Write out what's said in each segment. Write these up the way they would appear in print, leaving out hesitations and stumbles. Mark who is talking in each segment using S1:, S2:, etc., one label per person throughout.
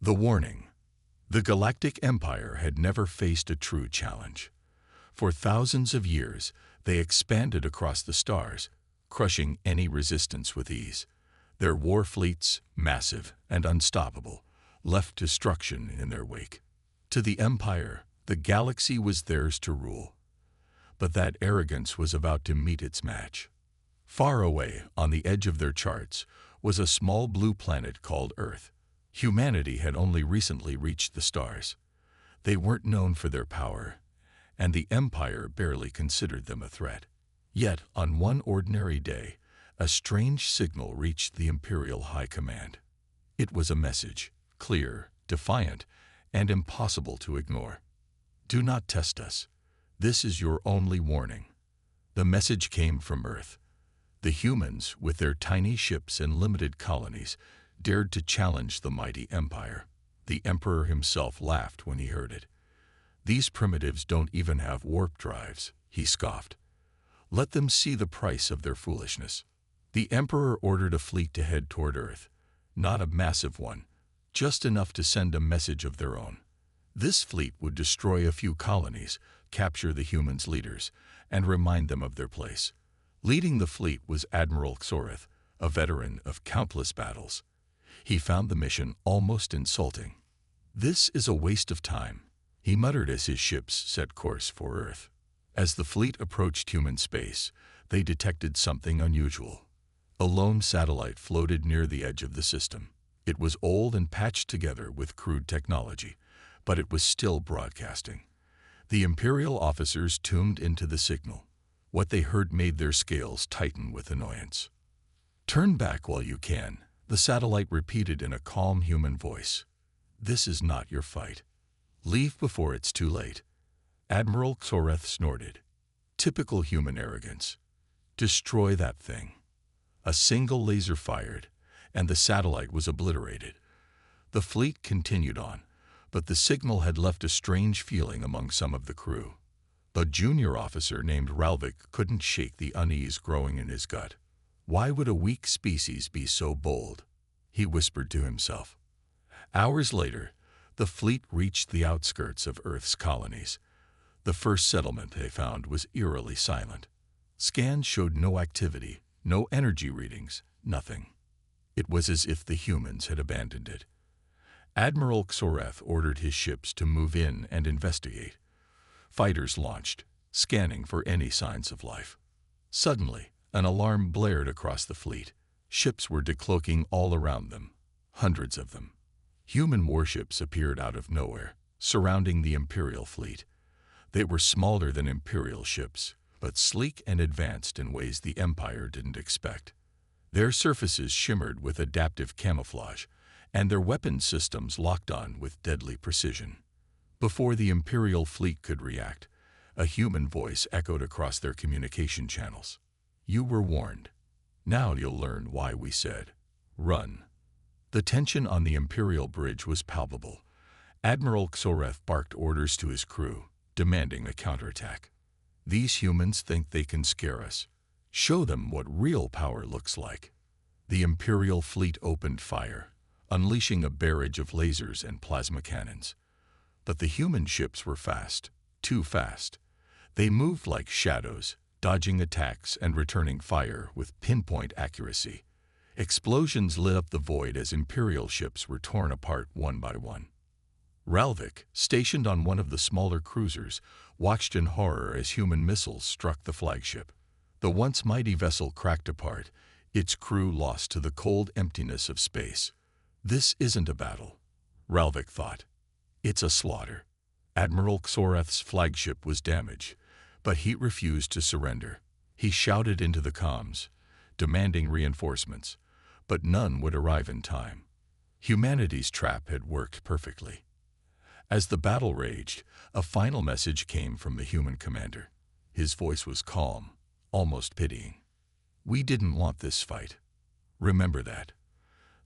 S1: The warning. The Galactic Empire had never faced a true challenge. For thousands of years, they expanded across the stars, crushing any resistance with ease. Their war fleets, massive and unstoppable, left destruction in their wake. To the Empire, the galaxy was theirs to rule. But that arrogance was about to meet its match. Far away, on the edge of their charts, was a small blue planet called Earth. Humanity had only recently reached the stars. They weren't known for their power, and the Empire barely considered them a threat. Yet, on one ordinary day, a strange signal reached the Imperial High Command. It was a message, clear, defiant, and impossible to ignore. Do not test us. This is your only warning. The message came from Earth. The humans, with their tiny ships and limited colonies, dared to challenge the mighty Empire. The Emperor himself laughed when he heard it. These primitives don't even have warp drives, he scoffed. Let them see the price of their foolishness. The Emperor ordered a fleet to head toward Earth. Not a massive one, just enough to send a message of their own. This fleet would destroy a few colonies, capture the humans' leaders, and remind them of their place. Leading the fleet was Admiral Xoreth, a veteran of countless battles. He found the mission almost insulting. This is a waste of time, he muttered as his ships set course for Earth. As the fleet approached human space, they detected something unusual. A lone satellite floated near the edge of the system. It was old and patched together with crude technology, but it was still broadcasting. The Imperial officers tuned into the signal. What they heard made their scales tighten with annoyance. "Turn back while you can," the satellite repeated in a calm human voice. "This is not your fight. Leave before it's too late." Admiral Xoreth snorted. Typical human arrogance. Destroy that thing. A single laser fired, and the satellite was obliterated. The fleet continued on, but the signal had left a strange feeling among some of the crew. A junior officer named Ralvik couldn't shake the unease growing in his gut. Why would a weak species be so bold? He whispered to himself. Hours later, the fleet reached the outskirts of Earth's colonies. The first settlement they found was eerily silent. Scans showed no activity, no energy readings, nothing. It was as if the humans had abandoned it. Admiral Xoreth ordered his ships to move in and investigate. Fighters launched, scanning for any signs of life. Suddenly, an alarm blared across the fleet. Ships were decloaking all around them, hundreds of them. Human warships appeared out of nowhere, surrounding the Imperial fleet. They were smaller than Imperial ships, but sleek and advanced in ways the Empire didn't expect. Their surfaces shimmered with adaptive camouflage, and their weapon systems locked on with deadly precision. Before the Imperial fleet could react, a human voice echoed across their communication channels. "You were warned. Now you'll learn why we said, run." The tension on the Imperial bridge was palpable. Admiral Xoreth barked orders to his crew, demanding a counterattack. "These humans think they can scare us. Show them what real power looks like." The Imperial fleet opened fire, unleashing a barrage of lasers and plasma cannons. But the human ships were fast, too fast. They moved like shadows, dodging attacks and returning fire with pinpoint accuracy. Explosions lit up the void as Imperial ships were torn apart one by one. Ralvik, stationed on one of the smaller cruisers, watched in horror as human missiles struck the flagship. The once mighty vessel cracked apart, its crew lost to the cold emptiness of space. This isn't a battle, Ralvik thought. It's a slaughter. Admiral Xoreth's flagship was damaged, but he refused to surrender. He shouted into the comms, demanding reinforcements, but none would arrive in time. Humanity's trap had worked perfectly. As the battle raged, a final message came from the human commander. His voice was calm, almost pitying. "We didn't want this fight. Remember that.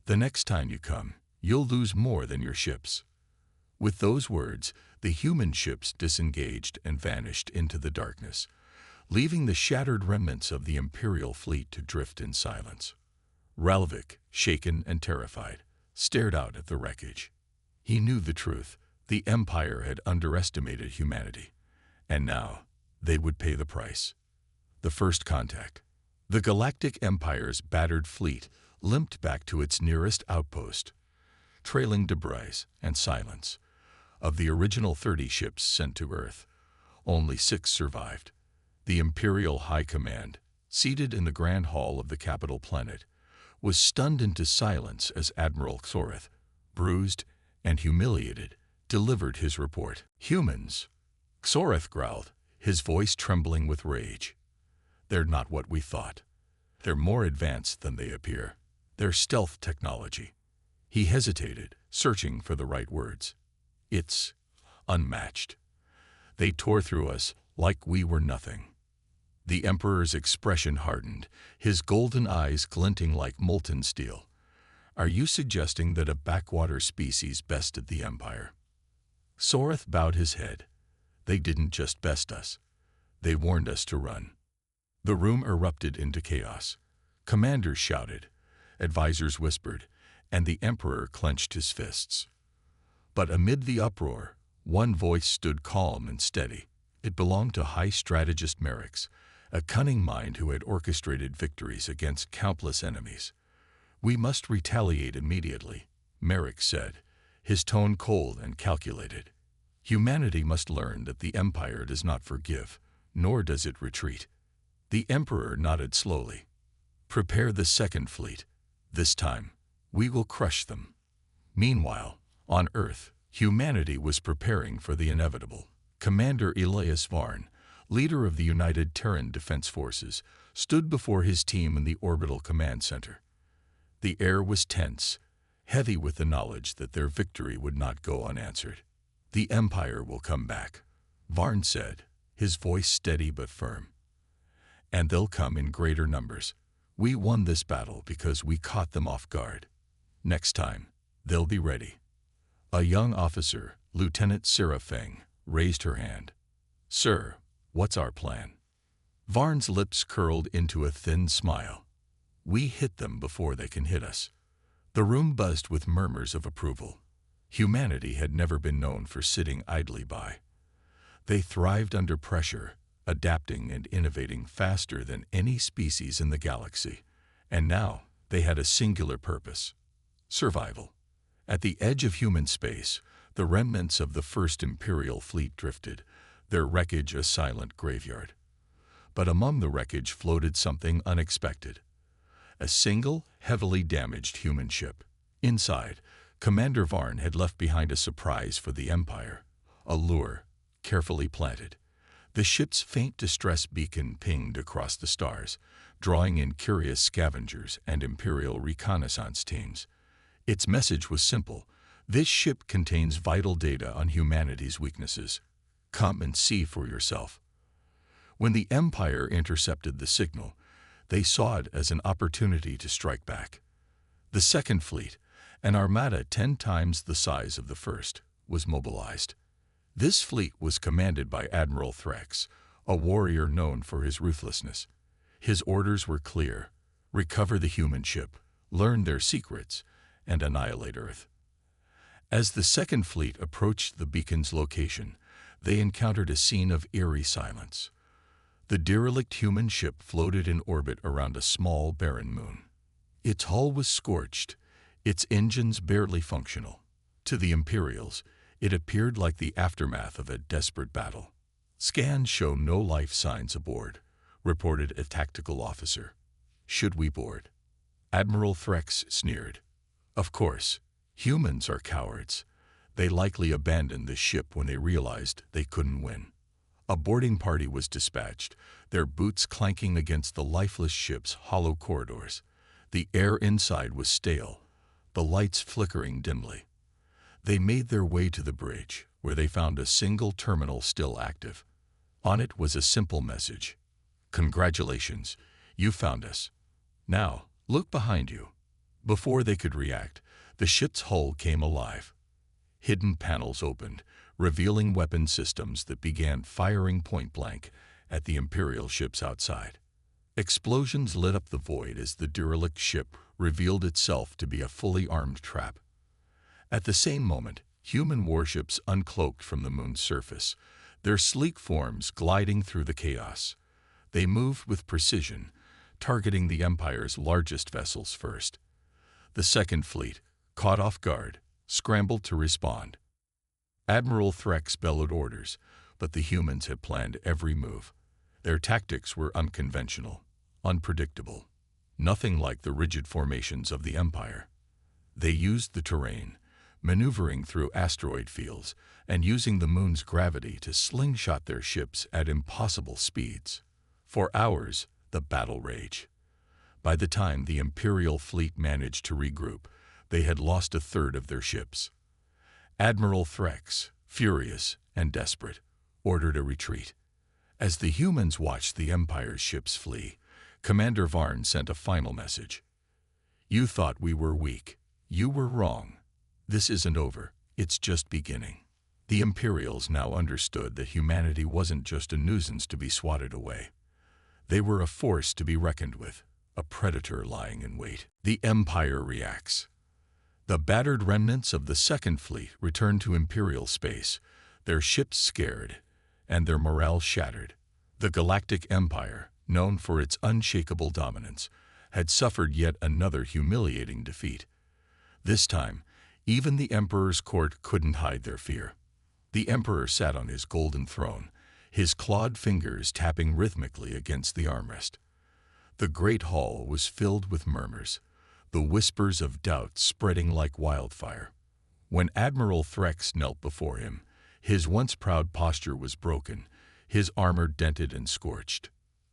S1: The next time you come, you'll lose more than your ships." With those words, the human ships disengaged and vanished into the darkness, leaving the shattered remnants of the Imperial fleet to drift in silence. Ralvik, shaken and terrified, stared out at the wreckage. He knew the truth. The Empire had underestimated humanity, and now they would pay the price. The first contact. The Galactic Empire's battered fleet limped back to its nearest outpost, trailing debris and silence. Of the original 30 ships sent to Earth, only 6 survived. The Imperial High Command, seated in the Grand Hall of the capital planet, was stunned into silence as Admiral Xoreth, bruised and humiliated, delivered his report. "Humans," Xoreth growled, his voice trembling with rage. "They're not what we thought. They're more advanced than they appear. They're stealth technology." He hesitated, searching for the right words. "It's unmatched. They tore through us like we were nothing." The Emperor's expression hardened, his golden eyes glinting like molten steel. "Are you suggesting that a backwater species bested the Empire?" Xoreth bowed his head. "They didn't just best us. They warned us to run." The room erupted into chaos. Commanders shouted, advisors whispered, and the Emperor clenched his fists. But amid the uproar, one voice stood calm and steady. It belonged to High Strategist Merrick's, a cunning mind who had orchestrated victories against countless enemies. "We must retaliate immediately," Merrick said, his tone cold and calculated. "Humanity must learn that the Empire does not forgive, nor does it retreat." The Emperor nodded slowly. "Prepare the second fleet. This time, we will crush them." Meanwhile, on Earth, humanity was preparing for the inevitable. Commander Elias Varn, leader of the United Terran Defense Forces, stood before his team in the orbital command center. The air was tense, heavy with the knowledge that their victory would not go unanswered. "The Empire will come back," Varn said, his voice steady but firm. "And they'll come in greater numbers. We won this battle because we caught them off guard. Next time, they'll be ready." A young officer, Lieutenant Sarah Feng, raised her hand. "Sir, what's our plan?" Varn's lips curled into a thin smile. "We hit them before they can hit us." The room buzzed with murmurs of approval. Humanity had never been known for sitting idly by. They thrived under pressure, adapting and innovating faster than any species in the galaxy. And now they had a singular purpose: survival. At the edge of human space, the remnants of the First Imperial Fleet drifted, their wreckage a silent graveyard. But among the wreckage floated something unexpected: a single, heavily damaged human ship. Inside, Commander Varn had left behind a surprise for the Empire: a lure, carefully planted. The ship's faint distress beacon pinged across the stars, drawing in curious scavengers and Imperial reconnaissance teams. Its message was simple: "This ship contains vital data on humanity's weaknesses. Come and see for yourself." When the Empire intercepted the signal, they saw it as an opportunity to strike back. The Second Fleet, an armada 10 times the size of the first, was mobilized. This fleet was commanded by Admiral Threx, a warrior known for his ruthlessness. His orders were clear: recover the human ship, learn their secrets, and annihilate Earth. As the Second Fleet approached the beacon's location, they encountered a scene of eerie silence. The derelict human ship floated in orbit around a small, barren moon. Its hull was scorched, its engines barely functional. To the Imperials, it appeared like the aftermath of a desperate battle. "Scans show no life signs aboard," reported a tactical officer. "Should we board?" Admiral Threx sneered. "Of course. Humans are cowards. They likely abandoned the ship when they realized they couldn't win." A boarding party was dispatched, their boots clanking against the lifeless ship's hollow corridors. The air inside was stale, the lights flickering dimly. They made their way to the bridge, where they found a single terminal still active. On it was a simple message: "Congratulations, you found us. Now, look behind you." Before they could react, the ship's hull came alive. Hidden panels opened, revealing weapon systems that began firing point-blank at the Imperial ships outside. Explosions lit up the void as the derelict ship revealed itself to be a fully armed trap. At the same moment, Human warships uncloaked from the moon's surface, their sleek forms gliding through the chaos. They moved with precision, targeting the Empire's largest vessels first. The Second Fleet, caught off guard, scrambled to respond. Admiral Threx bellowed orders, but the humans had planned every move. Their tactics were unconventional, unpredictable, nothing like the rigid formations of the Empire. They used the terrain, maneuvering through asteroid fields and using the moon's gravity to slingshot their ships at impossible speeds. For hours, the battle raged. By the time the Imperial fleet managed to regroup, they had lost a third of their ships. Admiral Threx, furious and desperate, ordered a retreat. As the humans watched the Empire's ships flee, Commander Varn sent a final message. "You thought we were weak. You were wrong. This isn't over. It's just beginning." The Imperials now understood that humanity wasn't just a nuisance to be swatted away. They were a force to be reckoned with, a predator lying in wait. The Empire reacts. The battered remnants of the Second Fleet return to Imperial space, their ships scared, and their morale shattered. The Galactic Empire, known for its unshakable dominance, had suffered yet another humiliating defeat. This time, even the Emperor's court couldn't hide their fear. The Emperor sat on his golden throne, his clawed fingers tapping rhythmically against the armrest. The great hall was filled with murmurs, the whispers of doubt spreading like wildfire. When Admiral Threx knelt before him, his once proud posture was broken, his armor dented and scorched.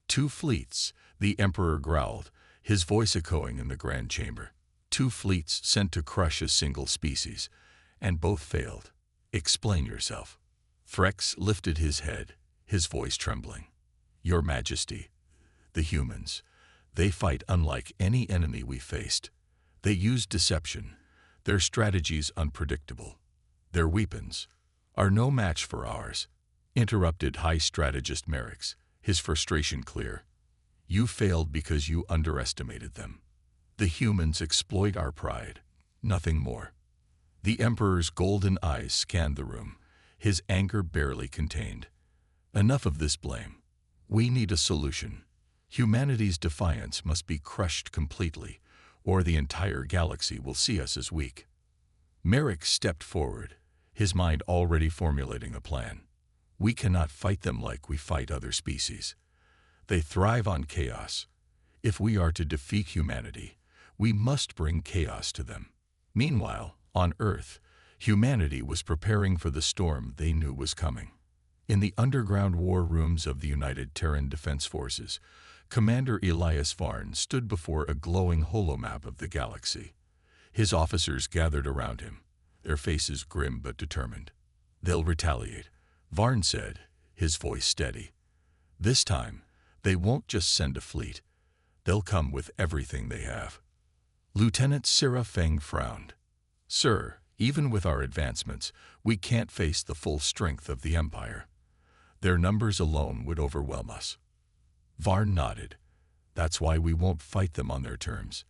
S1: "Two fleets," the Emperor growled, his voice echoing in the Grand Chamber. "Two fleets sent to crush a single species, and both failed. Explain yourself." Threx lifted his head, his voice trembling. "Your Majesty, the humans, they fight unlike any enemy we faced. They use deception, their strategies unpredictable. Their weapons are no match for ours," interrupted High Strategist Merix, his frustration clear. "You failed because you underestimated them. The humans exploit our pride, nothing more." The Emperor's golden eyes scanned the room, his anger barely contained. "Enough of this blame. We need a solution. Humanity's defiance must be crushed completely, or the entire galaxy will see us as weak." Merrick stepped forward, his mind already formulating a plan. "We cannot fight them like we fight other species. They thrive on chaos. If we are to defeat humanity, we must bring chaos to them." Meanwhile, on Earth, humanity was preparing for the storm they knew was coming. In the underground war rooms of the United Terran Defense Forces, Commander Elias Varn stood before a glowing holomap of the galaxy. His officers gathered around him, their faces grim but determined. "They'll retaliate," Varn said, his voice steady. "This time, they won't just send a fleet. They'll come with everything they have." Lieutenant Sira Feng frowned. "Sir, even with our advancements, we can't face the full strength of the Empire. Their numbers alone would overwhelm us." Varn nodded. "That's why we won't fight them on their terms.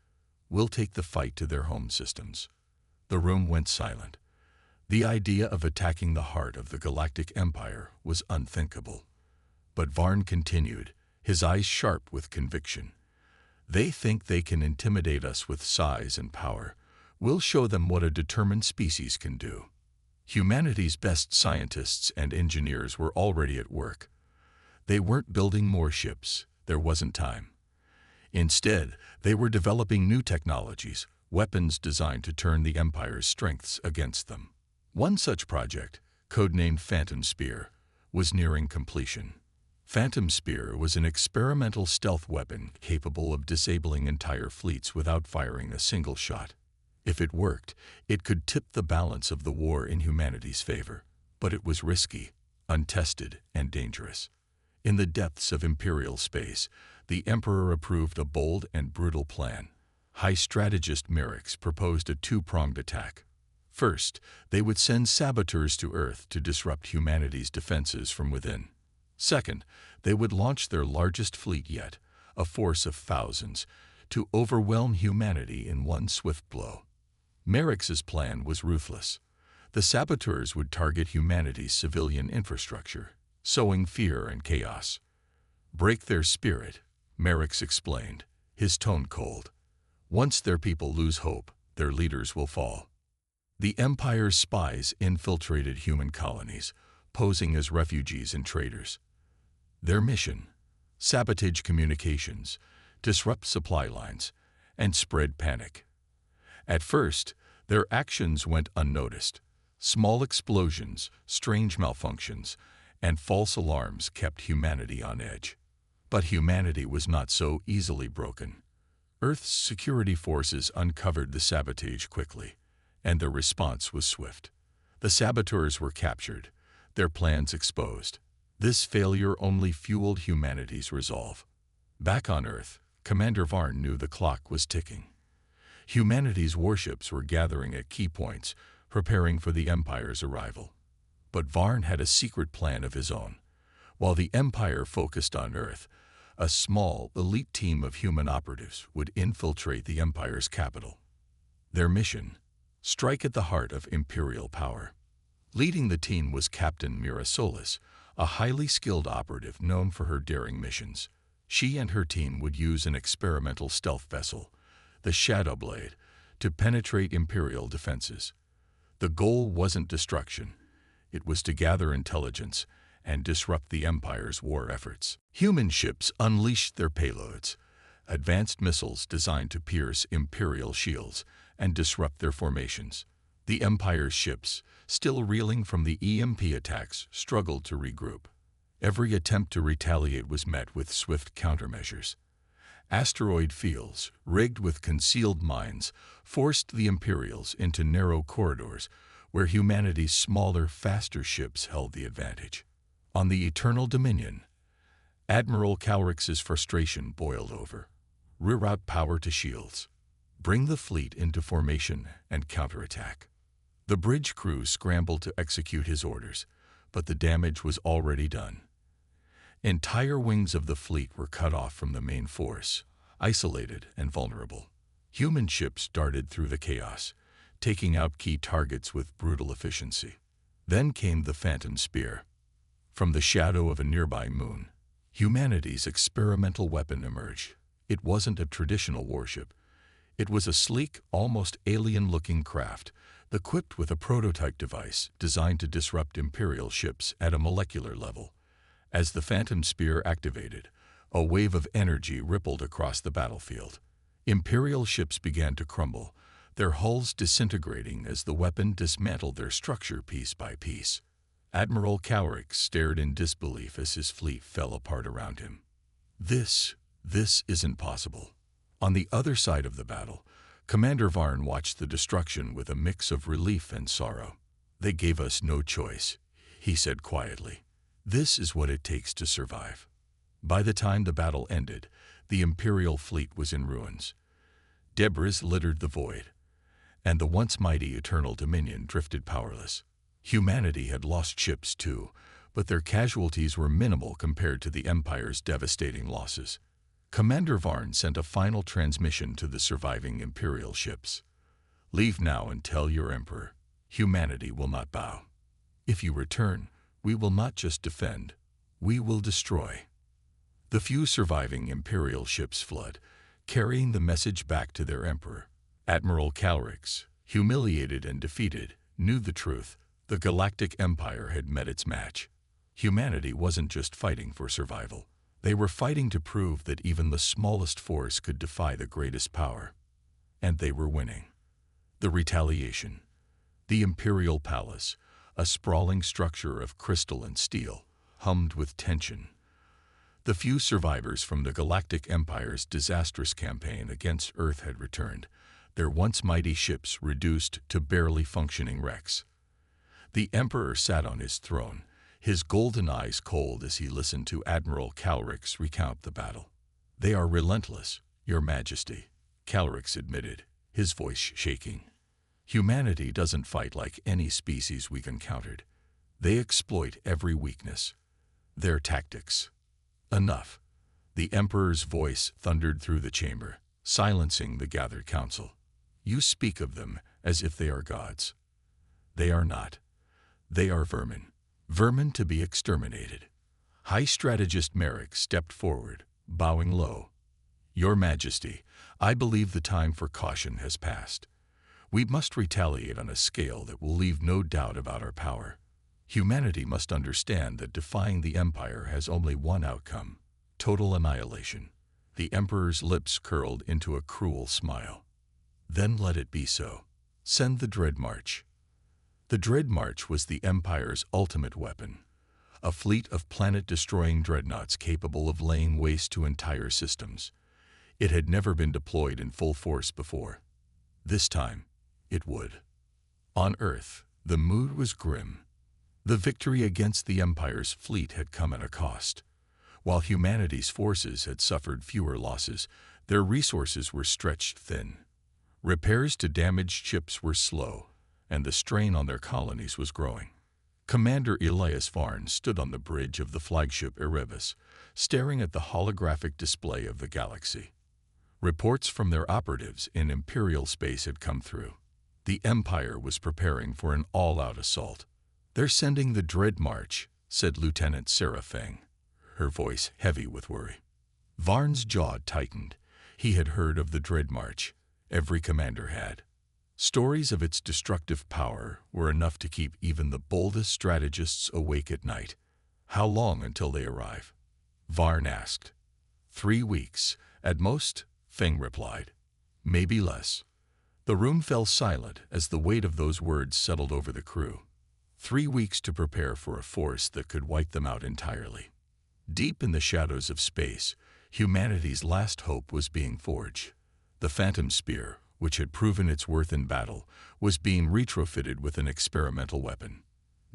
S1: We'll take the fight to their home systems." The room went silent. The idea of attacking the heart of the Galactic Empire was unthinkable. But Varn continued, his eyes sharp with conviction. "They think they can intimidate us with size and power. We'll show them what a determined species can do." Humanity's best scientists and engineers were already at work. They weren't building more ships, there wasn't time. Instead, they were developing new technologies, weapons designed to turn the Empire's strengths against them. One such project, codenamed Phantom Spear, was nearing completion. Phantom Spear was an experimental stealth weapon capable of disabling entire fleets without firing a single shot. If it worked, it could tip the balance of the war in humanity's favor. But it was risky, untested, and dangerous. In the depths of Imperial space, the Emperor approved a bold and brutal plan. High Strategist Merix proposed a two-pronged attack. First, they would send saboteurs to Earth to disrupt humanity's defenses from within. Second, they would launch their largest fleet yet, a force of thousands, to overwhelm humanity in one swift blow. Merix's plan was ruthless. The saboteurs would target humanity's civilian infrastructure, sowing fear and chaos. "Break their spirit," Merrick's explained, his tone cold. "Once their people lose hope, their leaders will fall." The Empire's spies infiltrated human colonies, posing as refugees and traitors. Their mission: sabotage communications, disrupt supply lines, and spread panic. At first, their actions went unnoticed. Small explosions, strange malfunctions, and false alarms kept humanity on edge. But humanity was not so easily broken. Earth's security forces uncovered the sabotage quickly, and their response was swift. The saboteurs were captured, their plans exposed. This failure only fueled humanity's resolve. Back on Earth, Commander Varn knew the clock was ticking. Humanity's warships were gathering at key points, preparing for the Empire's arrival. But Varn had a secret plan of his own. While the Empire focused on Earth, a small, elite team of human operatives would infiltrate the Empire's capital. Their mission: strike at the heart of Imperial power. Leading the team was Captain Mira Solis, a highly skilled operative known for her daring missions. She and her team would use an experimental stealth vessel, the Shadow Blade, to penetrate Imperial defenses. The goal wasn't destruction. It was to gather intelligence and disrupt the Empire's war efforts. Human ships unleashed their payloads, advanced missiles designed to pierce Imperial shields and disrupt their formations. The Empire's ships, still reeling from the EMP attacks, struggled to regroup. Every attempt to retaliate was met with swift countermeasures. Asteroid fields, rigged with concealed mines, forced the Imperials into narrow corridors where humanity's smaller, faster ships held the advantage. On the Eternal Dominion, Admiral Calrix's frustration boiled over. "Reroute power to shields. Bring the fleet into formation and counterattack." The bridge crew scrambled to execute his orders, but the damage was already done. Entire wings of the fleet were cut off from the main force, isolated and vulnerable. Human ships darted through the chaos, taking out key targets with brutal efficiency. Then came the Phantom Spear. From the shadow of a nearby moon, humanity's experimental weapon emerged. It wasn't a traditional warship. It was a sleek, almost alien-looking craft, equipped with a prototype device designed to disrupt Imperial ships at a molecular level. As the Phantom Spear activated, a wave of energy rippled across the battlefield. Imperial ships began to crumble, their hulls disintegrating as the weapon dismantled their structure piece by piece. Admiral Calrix stared in disbelief as his fleet fell apart around him. This isn't possible. On the other side of the battle, Commander Varn watched the destruction with a mix of relief and sorrow. "They gave us no choice," he said quietly. "This is what it takes to survive." By the time the battle ended, the Imperial fleet was in ruins. Debris littered the void, and the once mighty Eternal Dominion drifted powerless. Humanity had lost ships too, but their casualties were minimal compared to the Empire's devastating losses. Commander Varn sent a final transmission to the surviving Imperial ships. "Leave now and tell your Emperor, humanity will not bow. If you return, we will not just defend, we will destroy." The few surviving Imperial ships fled, carrying the message back to their Emperor. Admiral Calrix, humiliated and defeated, knew the truth. The Galactic Empire had met its match. Humanity wasn't just fighting for survival. They were fighting to prove that even the smallest force could defy the greatest power. And they were winning. The retaliation. The Imperial Palace, a sprawling structure of crystal and steel, hummed with tension. The few survivors from the Galactic Empire's disastrous campaign against Earth had returned, their once mighty ships reduced to barely functioning wrecks. The Emperor sat on his throne, his golden eyes cold as he listened to Admiral Calrix recount the battle. "They are relentless, Your Majesty," Calrix admitted, his voice shaking. "Humanity doesn't fight like any species we've encountered. They exploit every weakness. Their tactics." "Enough." The Emperor's voice thundered through the chamber, silencing the gathered council. "You speak of them as if they are gods. They are not. They are vermin. Vermin to be exterminated. High Strategist Merrick stepped forward, bowing low. Your Majesty, I believe the time for caution has passed. We must retaliate on a scale that will leave no doubt about our power. Humanity must understand that defying the Empire has only one outcome: total annihilation. The Emperor's lips curled into a cruel smile. Then let it be so. Send the Dread March. The Dread March was the Empire's ultimate weapon. A fleet of planet-destroying dreadnoughts capable of laying waste to entire systems. It had never been deployed in full force before. This time, it would. On Earth, the mood was grim. The victory against the Empire's fleet had come at a cost. While humanity's forces had suffered fewer losses, their resources were stretched thin. Repairs to damaged ships were slow, and the strain on their colonies was growing. Commander Elias Varn stood on the bridge of the flagship Erebus, staring at the holographic display of the galaxy. Reports from their operatives in Imperial space had come through. The Empire was preparing for an all-out assault. "They're sending the Dread March," said Lieutenant Sarah Feng, her voice heavy with worry. Varn's jaw tightened. He had heard of the Dread March. Every commander had. Stories of its destructive power were enough to keep even the boldest strategists awake at night. How long until they arrive? Varn asked. 3 weeks, at most, Feng replied. Maybe less. The room fell silent as the weight of those words settled over the crew. 3 weeks to prepare for a force that could wipe them out entirely. Deep in the shadows of space, humanity's last hope was being forged. The Phantom Spear, which had proven its worth in battle, was being retrofitted with an experimental weapon.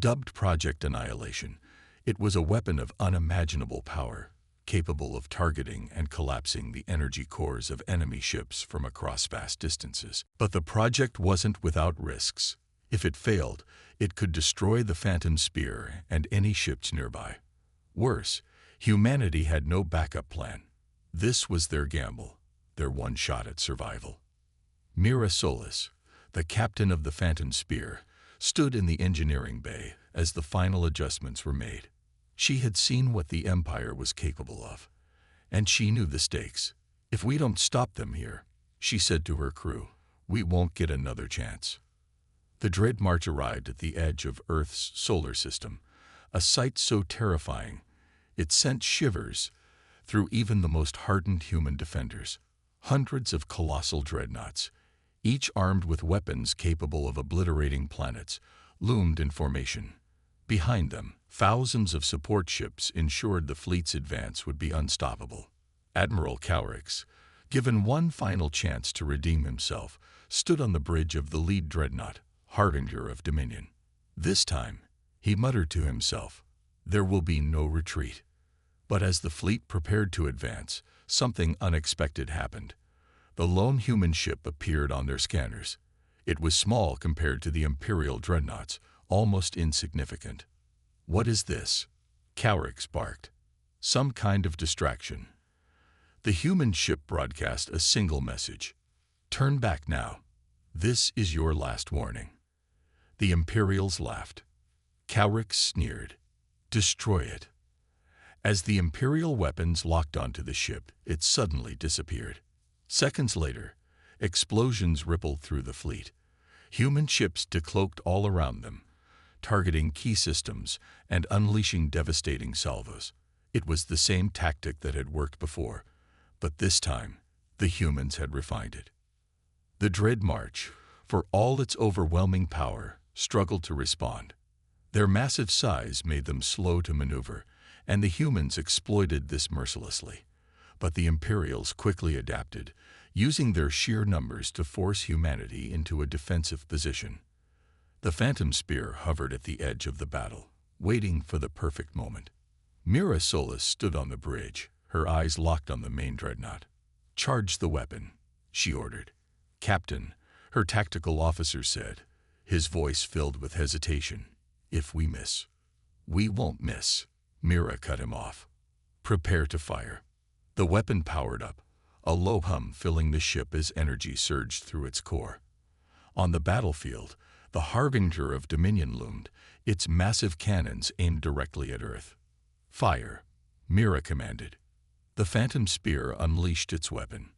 S1: Dubbed Project Annihilation, it was a weapon of unimaginable power, capable of targeting and collapsing the energy cores of enemy ships from across vast distances. But the project wasn't without risks. If it failed, it could destroy the Phantom Spear and any ships nearby. Worse, humanity had no backup plan. This was their gamble, their one shot at survival. Mira Solis, the captain of the Phantom Spear, stood in the engineering bay as the final adjustments were made. She had seen what the Empire was capable of, and she knew the stakes. "If we don't stop them here," she said to her crew, "we won't get another chance." The Dread March arrived at the edge of Earth's solar system, a sight so terrifying it sent shivers through even the most hardened human defenders. Hundreds of colossal dreadnoughts, each armed with weapons capable of obliterating planets, loomed in formation. Behind them, thousands of support ships ensured the fleet's advance would be unstoppable. Admiral Cowrix, given one final chance to redeem himself, stood on the bridge of the lead dreadnought, harbinger of dominion. This time, he muttered to himself, there will be no retreat. But as the fleet prepared to advance, something unexpected happened. The lone human ship appeared on their scanners. It was small compared to the Imperial dreadnoughts, almost insignificant. "What is this?" Cowrix barked. "Some kind of distraction." The human ship broadcast a single message. "Turn back now. This is your last warning." The Imperials laughed. Cowrix sneered. "Destroy it." As the Imperial weapons locked onto the ship, it suddenly disappeared. Seconds later, explosions rippled through the fleet. Human ships decloaked all around them, targeting key systems and unleashing devastating salvos. It was the same tactic that had worked before, but this time, the humans had refined it. The Dread March, for all its overwhelming power, struggled to respond. Their massive size made them slow to maneuver, and the humans exploited this mercilessly. But the Imperials quickly adapted, using their sheer numbers to force humanity into a defensive position. The Phantom Spear hovered at the edge of the battle, waiting for the perfect moment. Mira Solis stood on the bridge, her eyes locked on the main dreadnought. "Charge the weapon," she ordered. "Captain," her tactical officer said, his voice filled with hesitation. "If we miss." "We won't miss," Mira cut him off. "Prepare to fire." The weapon powered up, a low hum filling the ship as energy surged through its core. On the battlefield, The harbinger of dominion loomed, its massive cannons aimed directly at Earth. "Fire," Mira commanded. The phantom spear unleashed its weapon.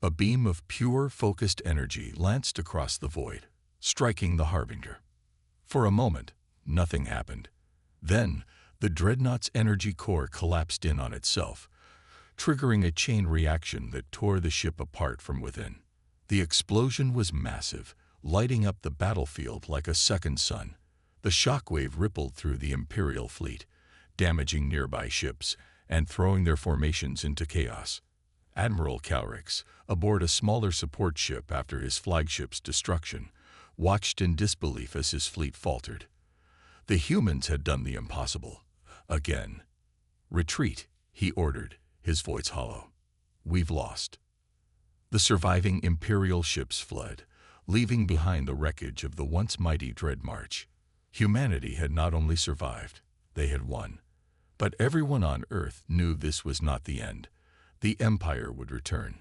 S1: A beam of pure, focused energy lanced across the void, striking the harbinger. For a moment, nothing happened. Then, the dreadnought's energy core collapsed in on itself, triggering a chain reaction that tore the ship apart from within. The explosion was massive, lighting up the battlefield like a second sun. The shockwave rippled through the Imperial fleet, damaging nearby ships and throwing their formations into chaos. Admiral Calrix, aboard a smaller support ship after his flagship's destruction, watched in disbelief as his fleet faltered. The humans had done the impossible. Again. "Retreat," he ordered, his voice hollow. "We've lost." The surviving Imperial ships fled, leaving behind the wreckage of the once mighty Dread March. Humanity had not only survived, they had won. But everyone on Earth knew this was not the end. The Empire would return,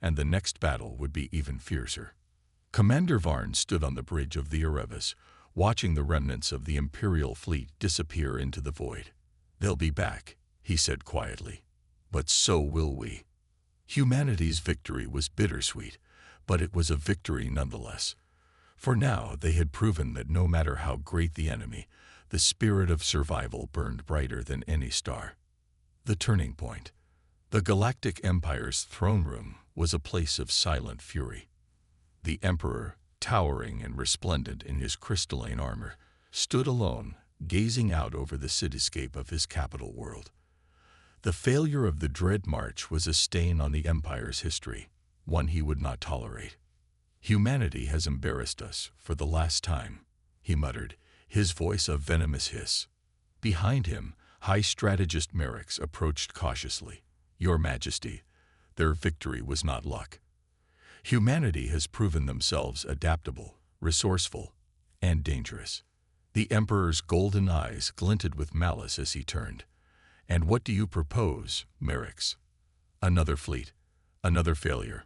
S1: and the next battle would be even fiercer. Commander Varn stood on the bridge of the Erebus, watching the remnants of the Imperial fleet disappear into the void. "They'll be back," he said quietly. "But so will we." Humanity's victory was bittersweet, but it was a victory nonetheless. For now they had proven that no matter how great the enemy, the spirit of survival burned brighter than any star. The turning point. The Galactic Empire's throne room was a place of silent fury. The Emperor, towering and resplendent in his crystalline armor, stood alone, gazing out over the cityscape of his capital world. The failure of the Dread March was a stain on the Empire's history, one he would not tolerate. "Humanity has embarrassed us for the last time," he muttered, his voice a venomous hiss. Behind him, High Strategist Merix approached cautiously. "Your Majesty, their victory was not luck. Humanity has proven themselves adaptable, resourceful, and dangerous." The Emperor's golden eyes glinted with malice as he turned. "And what do you propose, Merix?" "Another fleet, another failure."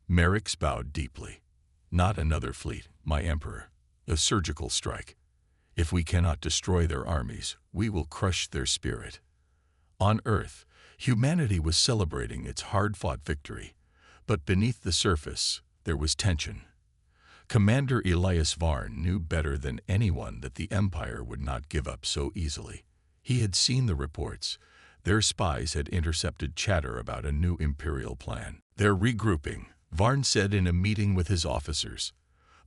S1: Merix bowed deeply. "Not another fleet, my Emperor. A surgical strike. If we cannot destroy their armies, we will crush their spirit." On Earth, humanity was celebrating its hard-fought victory, but beneath the surface, there was tension. Commander Elias Varn knew better than anyone that the Empire would not give up so easily. He had seen the reports. Their spies had intercepted chatter about a new Imperial plan. "They're regrouping," Varn said in a meeting with his officers.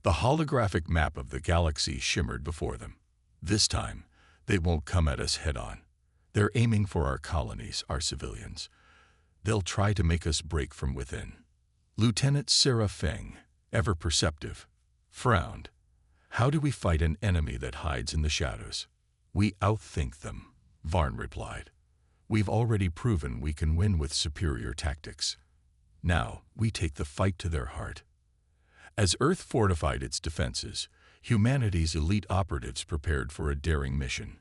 S1: The holographic map of the galaxy shimmered before them. "This time, they won't come at us head-on. They're aiming for our colonies, our civilians. They'll try to make us break from within." Lieutenant Sarah Feng, ever perceptive, frowned. "How do we fight an enemy that hides in the shadows?" "We outthink them," Varn replied. "We've already proven we can win with superior tactics. Now, we take the fight to their heart." As Earth fortified its defenses, humanity's elite operatives prepared for a daring mission.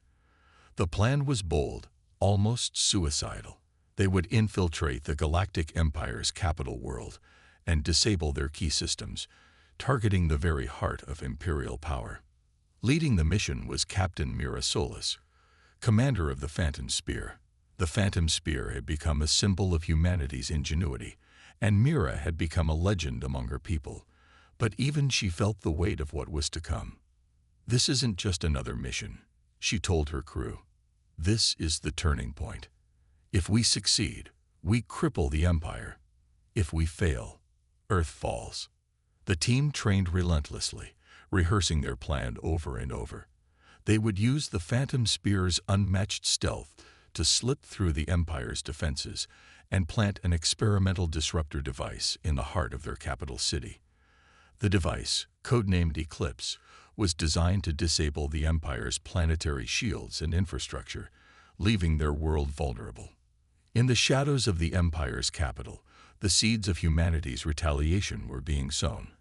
S1: The plan was bold, almost suicidal. They would infiltrate the Galactic Empire's capital world and disable their key systems, targeting the very heart of Imperial power. Leading the mission was Captain Mira Solis, commander of the Phantom Spear. The Phantom Spear had become a symbol of humanity's ingenuity, and Mira had become a legend among her people. But even she felt the weight of what was to come. "This isn't just another mission," she told her crew. "This is the turning point. If we succeed, we cripple the Empire. If we fail, Earth falls." The team trained relentlessly, rehearsing their plan over and over. They would use the Phantom Spear's unmatched stealth to slip through the Empire's defenses and plant an experimental disruptor device in the heart of their capital city. The device, codenamed Eclipse, was designed to disable the Empire's planetary shields and infrastructure, leaving their world vulnerable. In the shadows of the Empire's capital, the seeds of humanity's retaliation were being sown.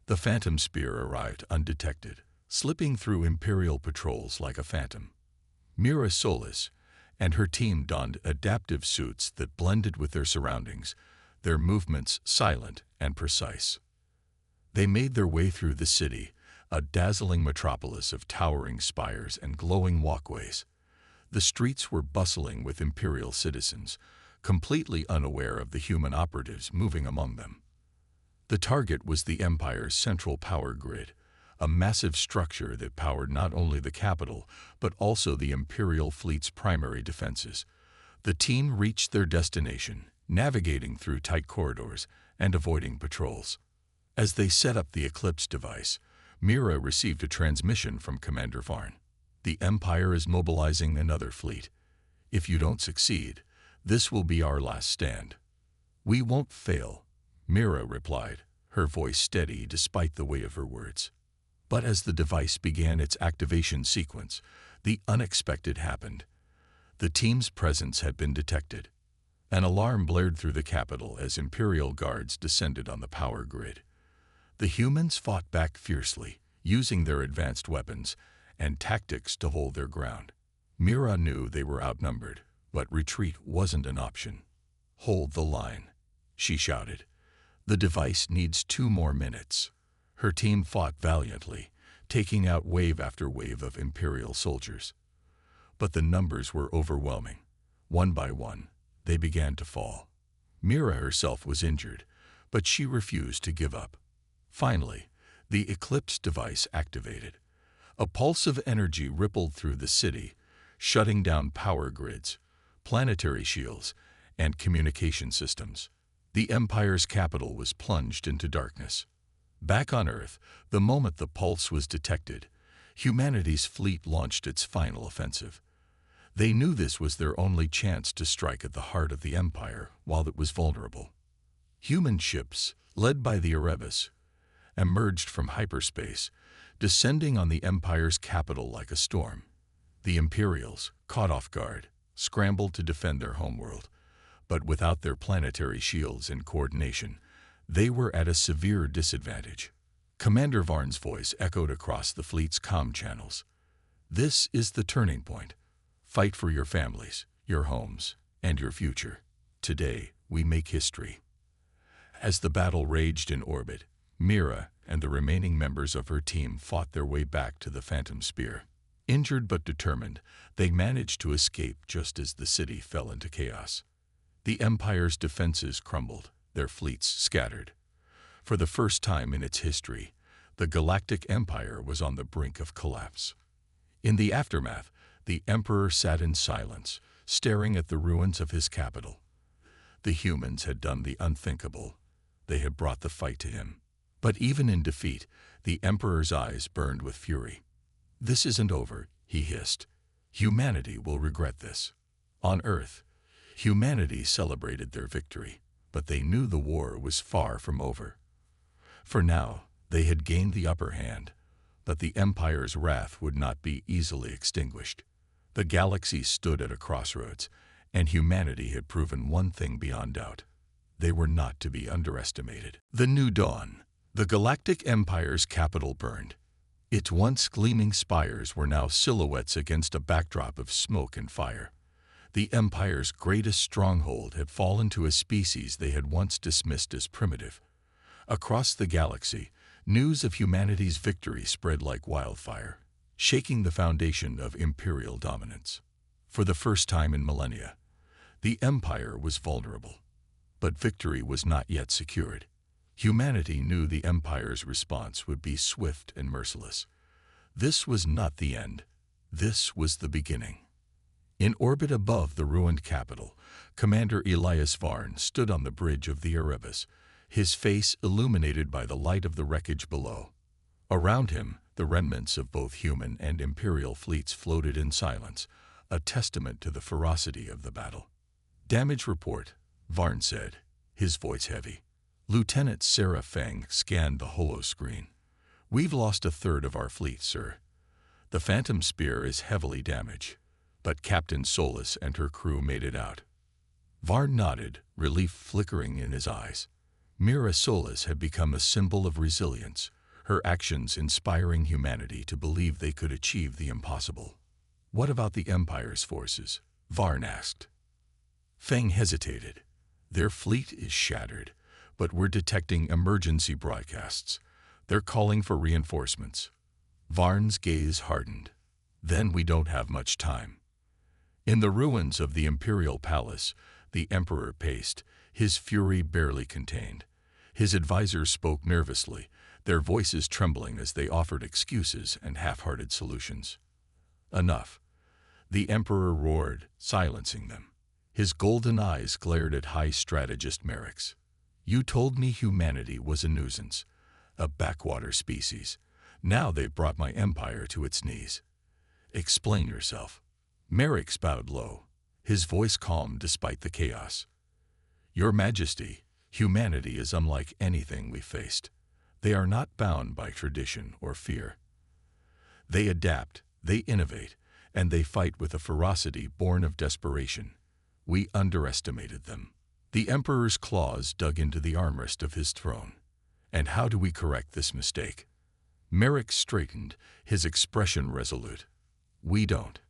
S1: The Phantom Spear arrived undetected, slipping through Imperial patrols like a phantom. Mira Solis and her team donned adaptive suits that blended with their surroundings, their movements silent and precise. They made their way through the city, a dazzling metropolis of towering spires and glowing walkways. The streets were bustling with Imperial citizens, completely unaware of the human operatives moving among them. The target was the Empire's central power grid, a massive structure that powered not only the capital, but also the Imperial fleet's primary defenses. The team reached their destination, navigating through tight corridors and avoiding patrols. As they set up the Eclipse device, Mira received a transmission from Commander Varn. The Empire is mobilizing another fleet. If you don't succeed, this will be our last stand. We won't fail, Mira replied, her voice steady despite the weight of her words. But as the device began its activation sequence, the unexpected happened. The team's presence had been detected. An alarm blared through the capital as Imperial guards descended on the power grid. The humans fought back fiercely, using their advanced weapons and tactics to hold their ground. Mira knew they were outnumbered, but retreat wasn't an option. "Hold the line," she shouted. "The device needs 2 more minutes." Her team fought valiantly, taking out wave after wave of Imperial soldiers. But the numbers were overwhelming. One by one, they began to fall. Mira herself was injured, but she refused to give up. Finally, the Eclipse device activated. A pulse of energy rippled through the city, shutting down power grids, planetary shields, and communication systems. The Empire's capital was plunged into darkness. Back on Earth, the moment the pulse was detected, humanity's fleet launched its final offensive. They knew this was their only chance to strike at the heart of the Empire while it was vulnerable. Human ships, led by the Erebus, emerged from hyperspace, descending on the Empire's capital like a storm. The Imperials, caught off guard, scrambled to defend their homeworld, but without their planetary shields and coordination, they were at a severe disadvantage. Commander Varn's voice echoed across the fleet's comm channels. "This is the turning point. Fight for your families, your homes, and your future. Today, we make history." As the battle raged in orbit, Mira and the remaining members of her team fought their way back to the Phantom Spear. Injured but determined, they managed to escape just as the city fell into chaos. The Empire's defenses crumbled, their fleets scattered. For the first time in its history, the Galactic Empire was on the brink of collapse. In the aftermath, the Emperor sat in silence, staring at the ruins of his capital. The humans had done the unthinkable. They had brought the fight to him. But even in defeat, the Emperor's eyes burned with fury. "This isn't over," he hissed. "Humanity will regret this." On Earth, humanity celebrated their victory, but they knew the war was far from over. For now, they had gained the upper hand, but the Empire's wrath would not be easily extinguished. The galaxy stood at a crossroads, and humanity had proven one thing beyond doubt. They were not to be underestimated. The new dawn. The Galactic Empire's capital burned. Its once gleaming spires were now silhouettes against a backdrop of smoke and fire. The Empire's greatest stronghold had fallen to a species they had once dismissed as primitive. Across the galaxy, news of humanity's victory spread like wildfire, shaking the foundation of Imperial dominance. For the first time in millennia, the Empire was vulnerable. But victory was not yet secured. Humanity knew the Empire's response would be swift and merciless. This was not the end. This was the beginning. In orbit above the ruined capital, Commander Elias Varn stood on the bridge of the Erebus, his face illuminated by the light of the wreckage below. Around him, the remnants of both human and Imperial fleets floated in silence, a testament to the ferocity of the battle. "Damage report," Varn said, his voice heavy. Lieutenant Sarah Feng scanned the holoscreen. "We've lost a third of our fleet, sir. The Phantom Spear is heavily damaged, but Captain Solis and her crew made it out." Varn nodded, relief flickering in his eyes. Mira Solis had become a symbol of resilience, her actions inspiring humanity to believe they could achieve the impossible. "What about the Empire's forces?" Varn asked. Feng hesitated. "Their fleet is shattered, but we're detecting emergency broadcasts. They're calling for reinforcements. Varn's gaze hardened. Then we don't have much time. In the ruins of the imperial palace, the emperor paced, his fury barely contained. His advisors spoke nervously, their voices trembling as they offered excuses and half-hearted solutions. Enough. The emperor roared, silencing them. His golden eyes glared at high strategist Merrick's. You told me humanity was a nuisance, a backwater species. Now they've brought my empire to its knees. Explain yourself. Merrick's bowed low, his voice calm despite the chaos. Your Majesty, humanity is unlike anything we've faced. They are not bound by tradition or fear. They adapt, they innovate, and they fight with a ferocity born of desperation. We underestimated them. The Emperor's claws dug into the armrest of his throne. And how do we correct this mistake? Merrick straightened, his expression resolute. We don't.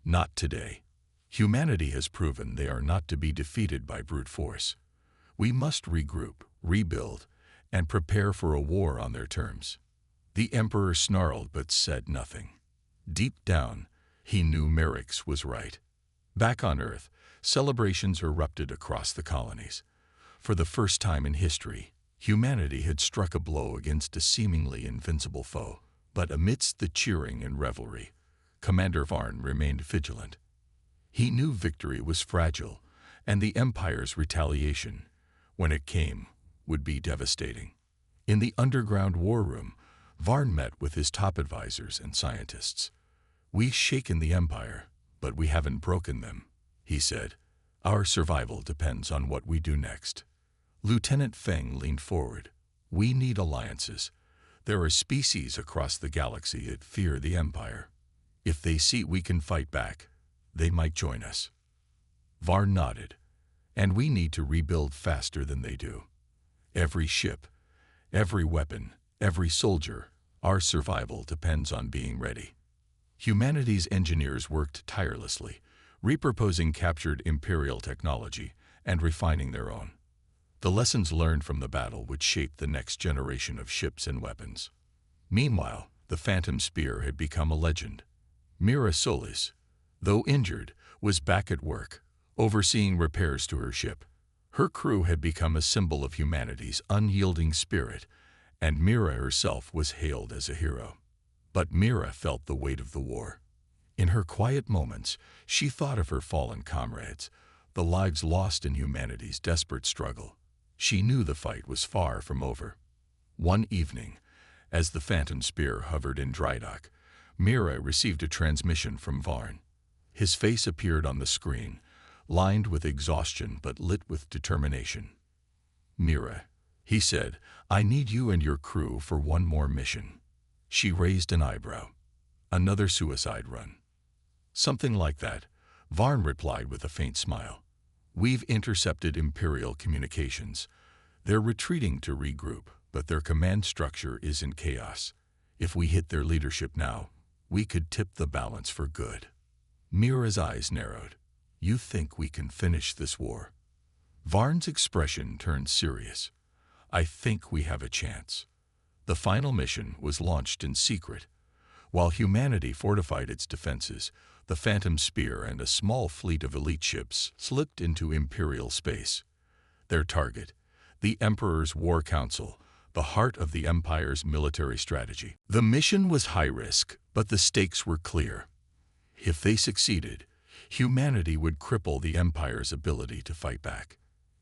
S1: Not today. Humanity has proven they are not to be defeated by brute force. We must regroup, rebuild, and prepare for a war on their terms. The Emperor snarled but said nothing. Deep down, he knew Merrick's was right. Back on Earth, celebrations erupted across the colonies. For the first time in history, humanity had struck a blow against a seemingly invincible foe. But amidst the cheering and revelry, Commander Varn remained vigilant. He knew victory was fragile, and the Empire's retaliation, when it came, would be devastating. In the underground war room, Varn met with his top advisors and scientists. We've shaken the Empire, but we haven't broken them, he said. Our survival depends on what we do next. Lieutenant Feng leaned forward. We need alliances. There are species across the galaxy that fear the Empire. If they see we can fight back, they might join us. Varn nodded. And we need to rebuild faster than they do. Every ship, every weapon, every soldier, our survival depends on being ready. Humanity's engineers worked tirelessly, repurposing captured Imperial technology and refining their own. The lessons learned from the battle would shape the next generation of ships and weapons. Meanwhile, the Phantom Spear had become a legend. Mira Solis, though injured, was back at work, overseeing repairs to her ship. Her crew had become a symbol of humanity's unyielding spirit, and Mira herself was hailed as a hero. But Mira felt the weight of the war. In her quiet moments, she thought of her fallen comrades, the lives lost in humanity's desperate struggle. She knew the fight was far from over. One evening, as the Phantom Spear hovered in dry dock, Mira received a transmission from Varn. His face appeared on the screen, lined with exhaustion but lit with determination. Mira, he said, I need you and your crew for one more mission. She raised an eyebrow. Another suicide run. Something like that, Varn replied with a faint smile. We've intercepted Imperial communications. They're retreating to regroup, but their command structure is in chaos. If we hit their leadership now, we could tip the balance for good. Mira's eyes narrowed. You think we can finish this war? Varn's expression turned serious. I think we have a chance. The final mission was launched in secret. While humanity fortified its defenses, the Phantom Spear and a small fleet of elite ships slipped into Imperial space. Their target, the Emperor's War Council, the heart of the Empire's military strategy. The mission was high risk, but the stakes were clear. If they succeeded, humanity would cripple the Empire's ability to fight back.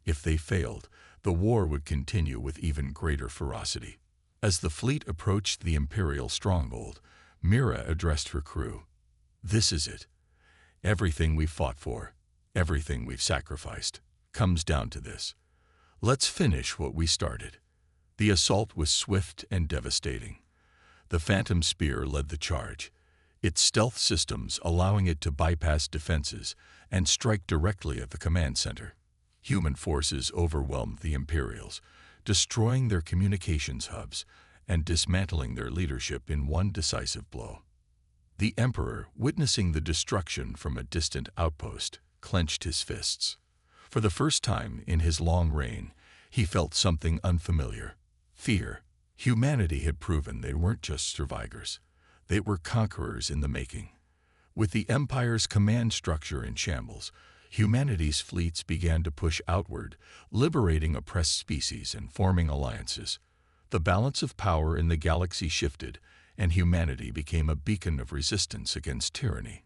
S1: If they failed, the war would continue with even greater ferocity. As the fleet approached the Imperial stronghold, Mira addressed her crew. This is it. Everything we've fought for, everything we've sacrificed, comes down to this. Let's finish what we started. The assault was swift and devastating. The Phantom Spear led the charge, its stealth systems allowing it to bypass defenses and strike directly at the command center. Human forces overwhelmed the Imperials, destroying their communications hubs and dismantling their leadership in one decisive blow. The Emperor, witnessing the destruction from a distant outpost, clenched his fists. For the first time in his long reign, he felt something unfamiliar. Fear. Humanity had proven they weren't just survivors. They were conquerors in the making. With the Empire's command structure in shambles, humanity's fleets began to push outward, liberating oppressed species and forming alliances. The balance of power in the galaxy shifted, and humanity became a beacon of resistance against tyranny.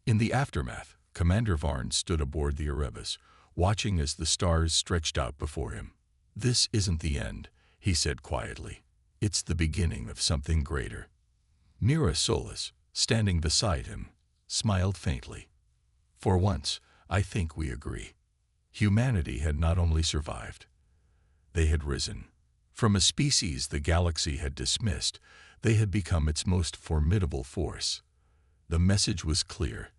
S1: In the aftermath, Commander Varn stood aboard the Erebus, watching as the stars stretched out before him. "This isn't the end," he said quietly. "It's the beginning of something greater." Mira Solis, standing beside him, smiled faintly. "For once, I think we agree." Humanity had not only survived, they had risen. From a species the galaxy had dismissed, they had become its most formidable force. The message was clear.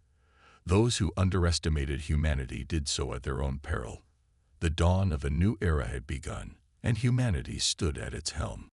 S1: Those who underestimated humanity did so at their own peril. The dawn of a new era had begun, and humanity stood at its helm.